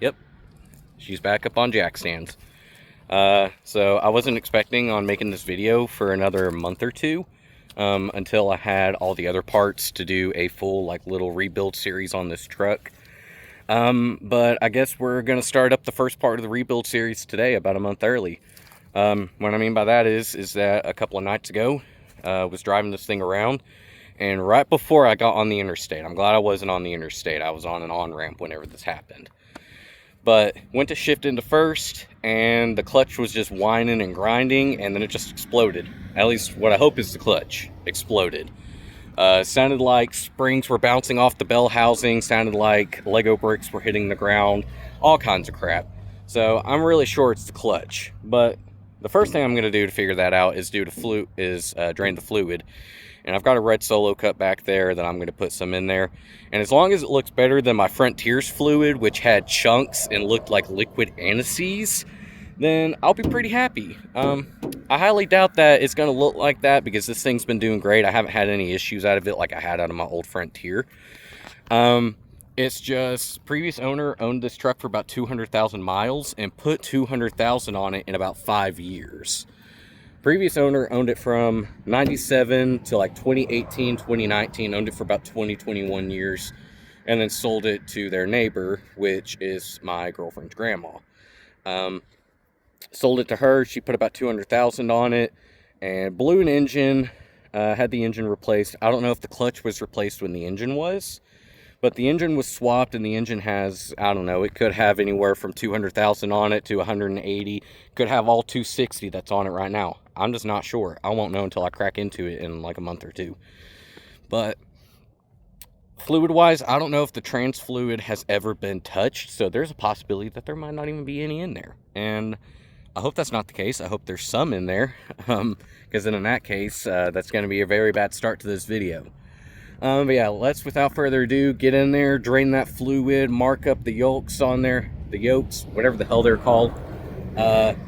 Yep, she's back up on jack stands. So I wasn't expecting on making this video for another month or two, until I had all the other parts to do a full like little rebuild series on this truck. But I guess we're gonna start up the first part of the rebuild series today, about a month early. What I mean by that is that a couple of nights ago, was driving this thing around, and right before I got on the interstate, I'm glad I wasn't on the interstate, I was on an on-ramp whenever this happened. But went to shift into first, and the clutch was just whining and grinding, and then it just exploded. At least what I hope is the clutch exploded. Sounded like springs were bouncing off the bell housing, sounded like Lego bricks were hitting the ground, all kinds of crap. So I'm really sure it's the clutch. But the first thing I'm going to do to figure that out is drain the fluid. And I've got a red Solo cup back there that I'm going to put some in there. And as long as it looks better than my Frontiers fluid, which had chunks and looked like liquid anises, then I'll be pretty happy. I highly doubt that it's going to look like that because this thing's been doing great. I haven't had any issues out of it like I had out of my old Frontier. It's just previous owner owned this truck for about 200,000 miles and put 200,000 on it in about 5 years. Previous owner owned it from 97 to like 2018, 2019, owned it for about 21 years, and then sold it to their neighbor, which is my girlfriend's grandma. Sold it to her. She put about 200,000 on it and blew an engine, had the engine replaced. I don't know if the clutch was replaced when the engine was, but the engine was swapped, and the engine has, I don't know, it could have anywhere from 200,000 on it to 180. Could have all 260 that's on it right now. I'm just not sure. I won't know until I crack into it in like a month or two. But fluid-wise, I don't know if the trans fluid has ever been touched, so there's a possibility that there might not even be any in there. And I hope that's not the case. I hope there's some in there, because then in that case, that's going to be a very bad start to this video. But yeah, let's, without further ado, get in there, drain that fluid, mark up the yolks on there, the yolks, whatever the hell they're called.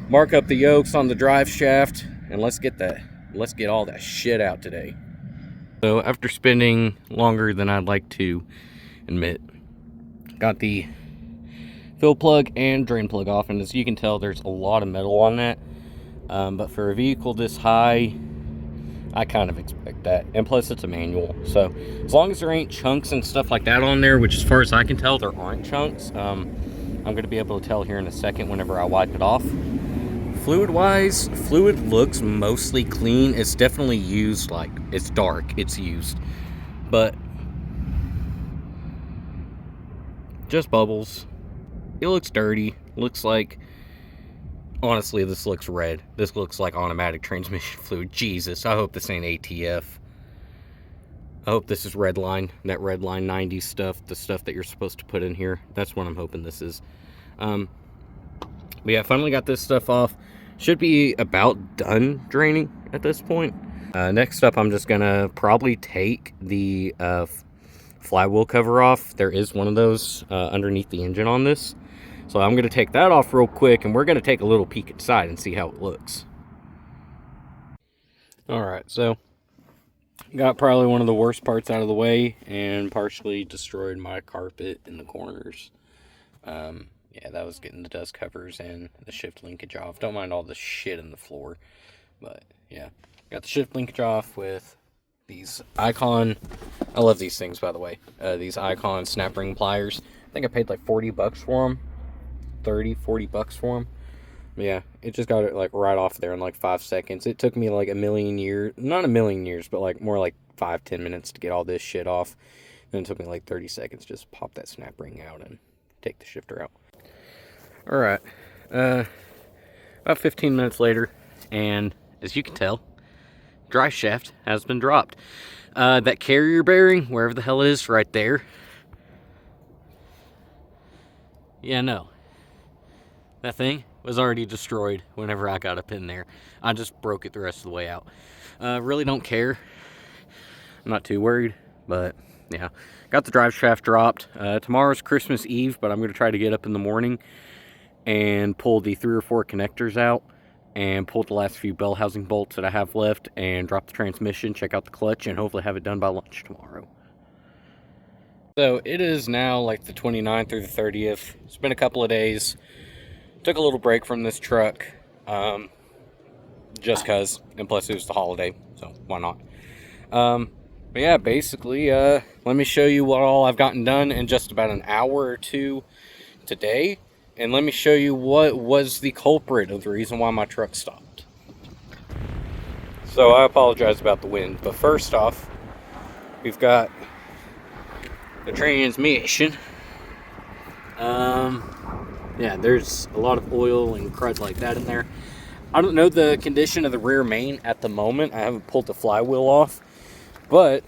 Mark up the yolks on the drive shaft, and let's get all that shit out today. So after spending longer than I'd like to admit, got the fill plug and drain plug off, and as you can tell, there's a lot of metal on that. But for a vehicle this high, I kind of expect that, and plus it's a manual, so as long as there ain't chunks and stuff like that on there, which as far as I can tell there aren't chunks, I'm going to be able to tell here in a second whenever I wipe it off. Fluid wise, fluid looks mostly clean. It's definitely used, like it's dark, it's used, but just bubbles. It looks dirty. Looks like, honestly, this looks red. This looks like automatic transmission fluid. Jesus, I hope this ain't ATF. I hope this is Redline, that Redline 90 stuff, the stuff that you're supposed to put in here. That's what I'm hoping this is. But yeah, finally got this stuff off. Should be about done draining at this point. Next up, I'm just gonna probably take the flywheel cover off. There is one of those underneath the engine on this. So I'm going to take that off real quick, and we're going to take a little peek inside and see how it looks. Alright, so got probably one of the worst parts out of the way and partially destroyed my carpet in the corners. Yeah, that was getting the dust covers and the shift linkage off. Don't mind all the shit in the floor, but yeah. Got the shift linkage off with these Icon, I love these things by the way, these Icon snap ring pliers. I think I paid like 40 bucks for them. 30-40 bucks for them. Yeah, it just got it like right off there in like 5 seconds. It took me like a million years, not a million years, but like more like 5-10 minutes to get all this shit off. Then it took me like 30 seconds just to pop that snap ring out and take the shifter out. Alright, about 15 minutes later, and as you can tell, drive shaft has been dropped. That carrier bearing, wherever the hell it is, right there. Yeah, no. That thing was already destroyed whenever I got up in there. I just broke it the rest of the way out. Really don't care. I'm not too worried, but yeah. Got the drive shaft dropped. Tomorrow's Christmas Eve, but I'm going to try to get up in the morning and pull the 3 or 4 connectors out and pull the last few bell housing bolts that I have left and drop the transmission, check out the clutch, and hopefully have it done by lunch tomorrow. So it is now like the 29th or the 30th. It's been a couple of days. Took a little break from this truck, just cause, and plus it was the holiday, so why not? But yeah, basically, let me show you what all I've gotten done in just about an hour or two today, and let me show you what was the culprit of the reason why my truck stopped. So I apologize about the wind, but first off, we've got the transmission. Yeah, there's a lot of oil and crud like that in there. I don't know the condition of the rear main at the moment. I haven't pulled the flywheel off, but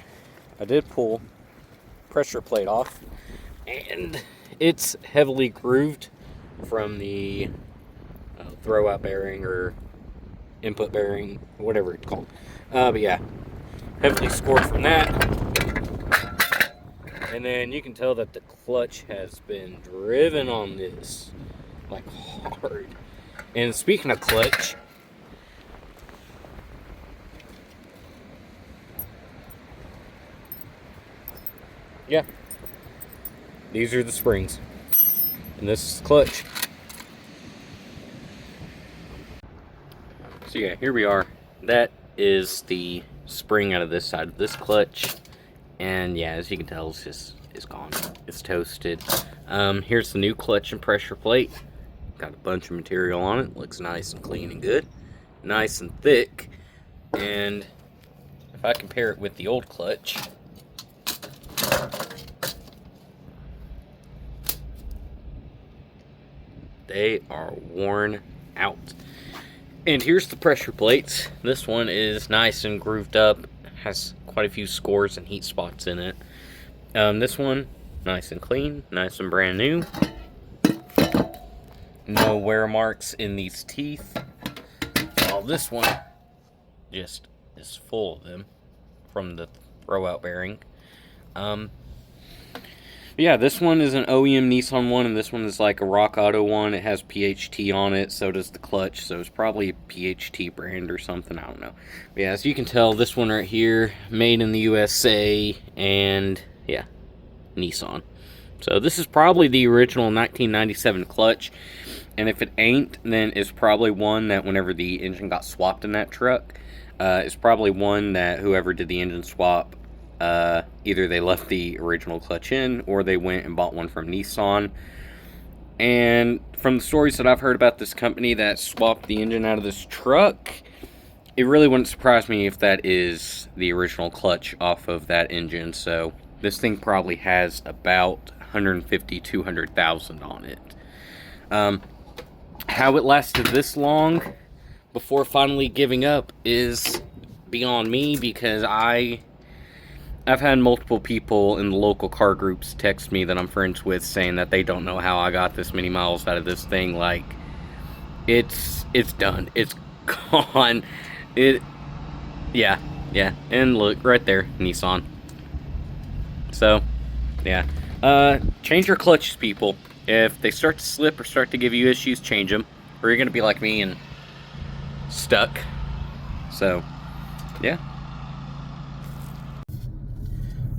I did pull pressure plate off, and it's heavily grooved from the throwout bearing or input bearing, whatever it's called. But yeah, heavily scored from that. And then you can tell that the clutch has been driven on this, like, hard. And speaking of clutch, yeah, these are the springs, and this is the clutch. So yeah, here we are. That is the spring out of this side of this clutch. And yeah, as you can tell, it's gone. It's toasted. Here's the new clutch and pressure plate. Got a bunch of material on it. Looks nice and clean and good. Nice and thick. And if I compare it with the old clutch, they are worn out. And here's the pressure plates. This one is nice and grooved up. Has quite a few scores and heat spots in it. This one, nice and clean, nice and brand new. No wear marks in these teeth. While this one just is full of them from the throwout bearing. Yeah, this one is an OEM Nissan one, and this one is like a Rock Auto one. It has PHT on it, so does the clutch, so it's probably a PHT brand or something, I don't know. But yeah, as you can tell, this one right here, made in the USA, and yeah, Nissan. So this is probably the original 1997 clutch, and if it ain't, then it's probably one that whenever the engine got swapped in that truck, it's probably one that whoever did the engine swap, either they left the original clutch in or they went and bought one from Nissan. And from the stories that I've heard about this company that swapped the engine out of this truck, it really wouldn't surprise me if that is the original clutch off of that engine. So this thing probably has about 150, 200,000 on it. How it lasted this long before finally giving up is beyond me, because I've had multiple people in the local car groups text me that I'm friends with saying that they don't know how I got this many miles out of this thing. Like, it's done. It's gone. Yeah. And look, right there, Nissan. So, yeah. Change your clutches, people. If they start to slip or start to give you issues, change them. Or you're going to be like me and stuck. So, yeah.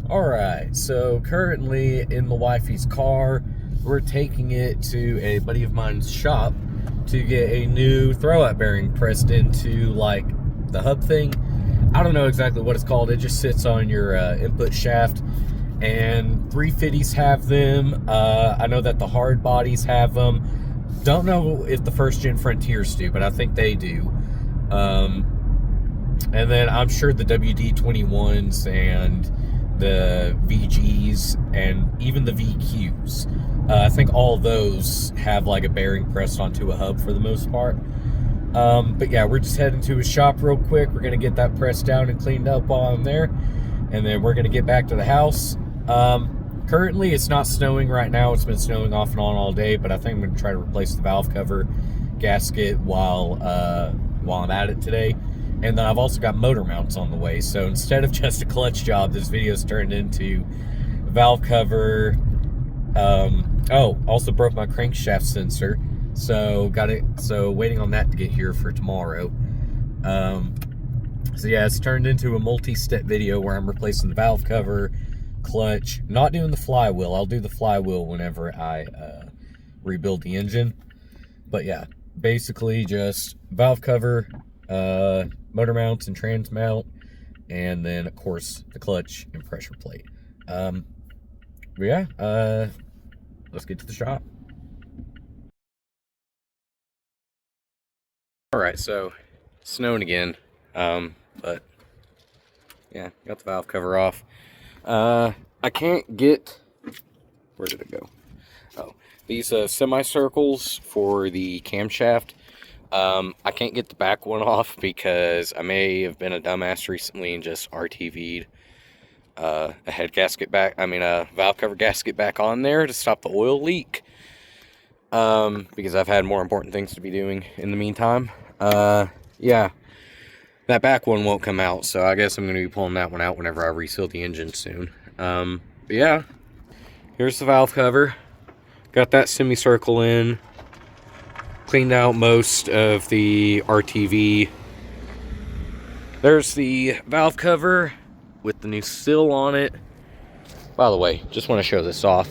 Alright, so currently in the wifey's car, we're taking it to a buddy of mine's shop to get a new throwout bearing pressed into, like, the hub thing. I don't know exactly what it's called. It just sits on your input shaft, and 350s have them. I know that the Hardbodies have them. Don't know if the first gen Frontiers do, but I think they do. And then I'm sure the WD-21s and the VGs and even the VQs. I think all those have like a bearing pressed onto a hub for the most part. But yeah, we're just heading to his shop real quick. We're going to get that pressed down and cleaned up while I'm there. And then we're going to get back to the house. Currently, it's not snowing right now. It's been snowing off and on all day. But I think I'm going to try to replace the valve cover gasket while I'm at it today. And then I've also got motor mounts on the way. So instead of just a clutch job, this video's turned into valve cover. Also broke my crankshaft sensor. So waiting on that to get here for tomorrow. So yeah, it's turned into a multi-step video where I'm replacing the valve cover, clutch. Not doing the flywheel. I'll do the flywheel whenever I rebuild the engine. But yeah, basically just valve cover, motor mounts and trans mount, and then of course the clutch and pressure plate. But yeah, let's get to the shop. All right, so snowing again, but yeah, got the valve cover off. I can't get, where did it go? Oh, these semicircles for the camshaft. I can't get the back one off because I may have been a dumbass recently and just RTV'd a head gasket back, a valve cover gasket back on there to stop the oil leak. Because I've had more important things to be doing in the meantime. Yeah, that back one won't come out, so I guess I'm going to be pulling that one out whenever I reseal the engine soon. But yeah, here's the valve cover. Got that semicircle in. Cleaned out most of the RTV. There's the valve cover with the new seal on it. By the way, just want to show this off.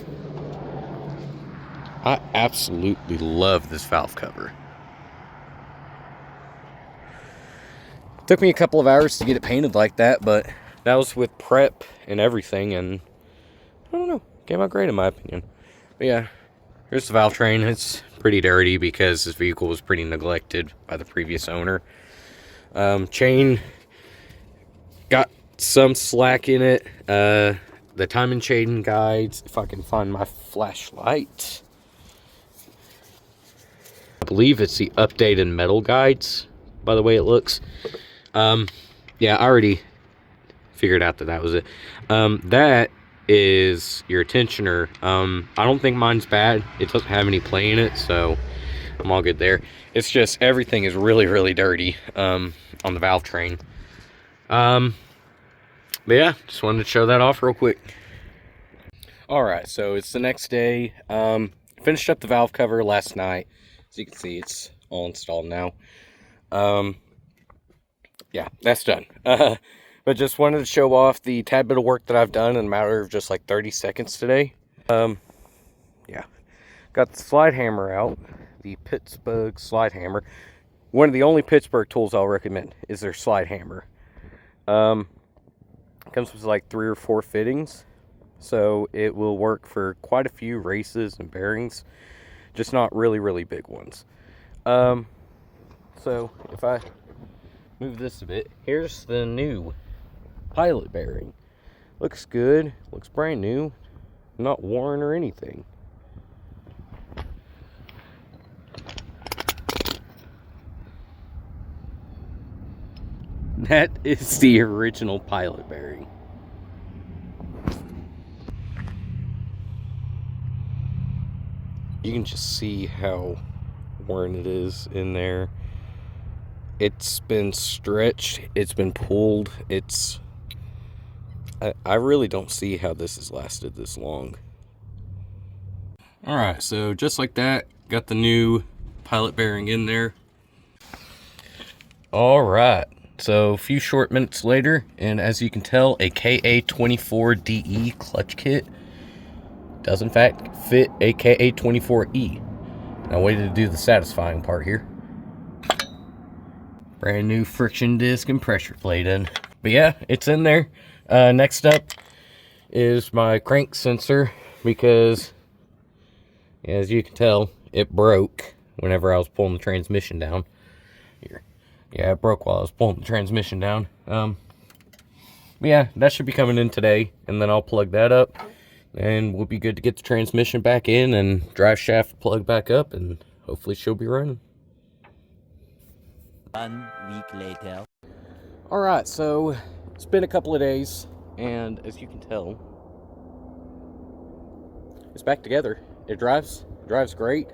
I absolutely love this valve cover. Took me a couple of hours to get it painted like that, but that was with prep and everything, and I don't know, came out great in my opinion. But yeah, here's the valve train. It's pretty dirty because this vehicle was pretty neglected by the previous owner. Chain got some slack in it. The timing chain guides, if I can find my flashlight. I believe it's the updated metal guides, by the way it looks. Yeah, I already figured out that was it. That is your tensioner. I don't think mine's bad. It doesn't have any play in it, so I'm all good there. It's just everything is really, really dirty on the valve train. But yeah, just wanted to show that off real quick. Alright, so it's the next day. Finished up the valve cover last night. As you can see, it's all installed now. Yeah, that's done. But just wanted to show off the tad bit of work that I've done in a matter of just like 30 seconds today. Yeah, got the slide hammer out, the Pittsburgh slide hammer. One of the only Pittsburgh tools I'll recommend is their slide hammer. Comes with like 3 or 4 fittings, so it will work for quite a few races and bearings, just not really, really big ones. So if I move this a bit, here's the new pilot bearing. Looks good, looks brand new, not worn or anything. That is the original pilot bearing. You can just see how worn it is in there. It's been stretched, it's been pulled, I really don't see how this has lasted this long. Alright, so just like that, got the new pilot bearing in there. Alright, so a few short minutes later, and as you can tell, a KA24DE clutch kit does in fact fit a KA24E. Now waited to do the satisfying part here. Brand new friction disc and pressure plate in. But yeah, it's in there. Next up is my crank sensor, because as you can tell, it broke whenever I was pulling the transmission down. Here. Yeah, it broke while I was pulling the transmission down. Yeah, that should be coming in today, and then I'll plug that up, and we'll be good to get the transmission back in and drive shaft plug back up, and hopefully she'll be running. 1 week later. Alright, so it's been a couple of days, and as you can tell, it's back together. It drives great.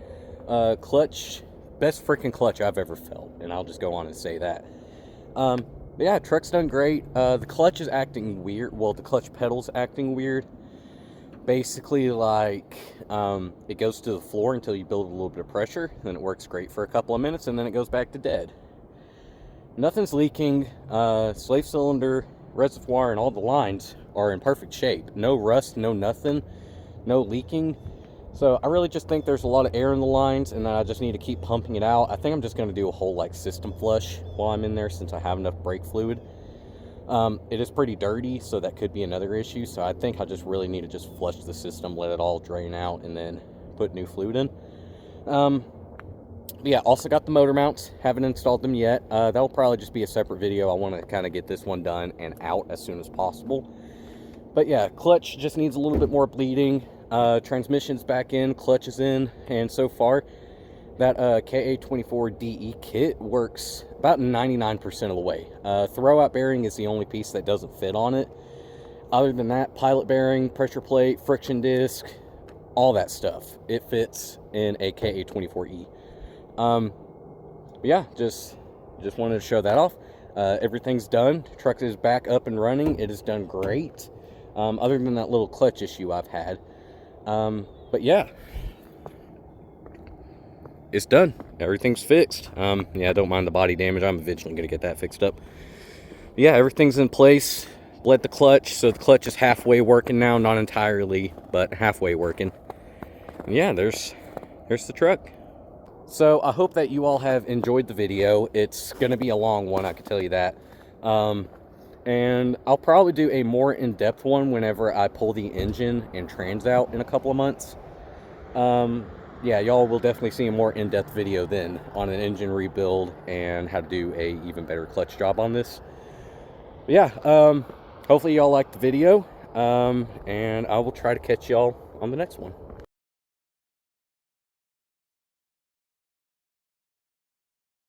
Clutch, best freaking clutch I've ever felt, and I'll just go on and say that. But yeah, truck's done great. The clutch is acting weird. Well, the clutch pedal's acting weird. Basically, like, it goes to the floor until you build a little bit of pressure, then it works great for a couple of minutes, and then it goes back to dead. Nothing's leaking. Slave cylinder reservoir and all the lines are in perfect shape. No rust, no nothing, no leaking. So I really just think there's a lot of air in the lines, and I just need to keep pumping it out. I think I'm just going to do a whole like system flush while I'm in there, since I have enough brake fluid. It is pretty dirty, so that could be another issue. So I think I just really need to just flush the system, let it all drain out, and then put new fluid in. Yeah, also got the motor mounts. Haven't installed them yet. That'll probably just be a separate video. I want to kind of get this one done and out as soon as possible. But yeah, clutch just needs a little bit more bleeding. Transmission's back in, clutch is in, and so far that KA24DE kit works about 99% of the way. Throwout bearing is the only piece that doesn't fit on it. Other than that, pilot bearing, pressure plate, friction disc, all that stuff, it fits in a KA24E. Yeah, just wanted to show that off. Everything's done. The truck is back up and running. It has done great, other than that little clutch issue I've had. But yeah, it's done. Everything's fixed. Yeah, I don't mind the body damage. I'm eventually going to get that fixed up. But yeah, everything's in place. Bled the clutch, so the clutch is halfway working now. Not entirely, but halfway working. And yeah, there's the truck. So I hope that you all have enjoyed the video. It's going to be a long one, I can tell you that. And I'll probably do a more in-depth one whenever I pull the engine and trans out in a couple of months. Yeah, y'all will definitely see a more in-depth video then on an engine rebuild and how to do a even better clutch job on this. But yeah, hopefully y'all liked the video, and I will try to catch y'all on the next one.